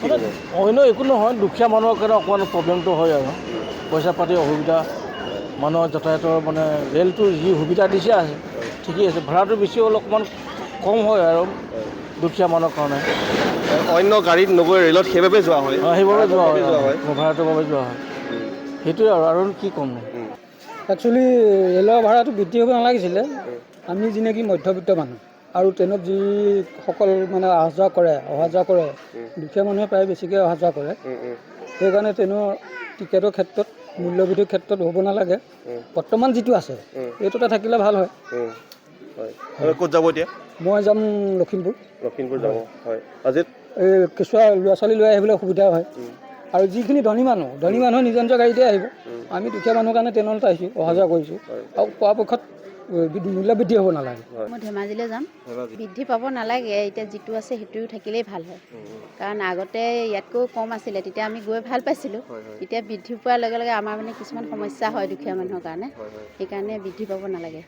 অন্য একো নহয়, দুখীয়া মানুহৰ কাৰণে অকণমান প্ৰব্লেমটো হয় আৰু পইচা পাতি অসুবিধা, মানুহৰ যাতায়াতৰ মানে ৰেলটো যি সুবিধা দিছে আছে ঠিকেই আছে, ভাড়াটো বেছি হ'ল অকণমান কম হয় আৰু দুখীয়া মানুহৰ কাৰণে। অন্য গাড়ীত নগৈ ৰেলত সেইবাবে যোৱা হয়। সেইবাবে যোৱা হয়, ভাড়াটোৰ বাবে যোৱা হয়, সেইটোৱে আৰু কি ক'ম। একচুৱেলি ৰেলৰ ভাড়াটো বৃদ্ধি হ'ব নালাগিছিলে। আমি যেনেকি মধ্যবিত্ত মানুহ আৰু ট্ৰেইনত যিসকল মানে অহা যোৱা কৰে দুখীয়া মানুহে প্ৰায় বেছিকৈ অহা যোৱা কৰে, সেইকাৰণে ট্ৰেইনৰ টিকেটৰ ক্ষেত্ৰত মূল্যবৃদ্ধিৰ ক্ষেত্ৰত হ'ব নালাগে। বৰ্তমান যিটো আছে এইটোতে থাকিলে ভাল হয়। ক'ত যাব এতিয়া? মই যাম লখিমপুৰ। লখিমপুৰ যাব হয়। আজি এই কেঁচুৱা ল'ৰা ছোৱালী লৈ আহিবলৈ সুবিধা হয়। আৰু যিখিনি ধনী মানুহ নিজৰ নিজৰ গাড়ীতে আহিব। আমি দুখীয়া মানুহৰ কাৰণে ট্ৰেইনত আহিছোঁ, অহা যোৱা কৰিছোঁ, আৰু পৰাপক্ষত মূল্য বৃদ্ধি হ'ব নালাগে। মই ধেমাজিলৈ যাম, বৃদ্ধি পাব নালাগে, এতিয়া যিটো আছে সেইটোও থাকিলেই ভাল হয়। কাৰণ আগতে ইয়াতকৈও কম আছিলে, তেতিয়া আমি গৈ ভাল পাইছিলোঁ। এতিয়া বৃদ্ধি পোৱাৰ লগে লগে আমাৰ মানে কিছুমান সমস্যা হয় দুখীয়া মানুহৰ কাৰণে, সেইকাৰণে বৃদ্ধি পাব নালাগে।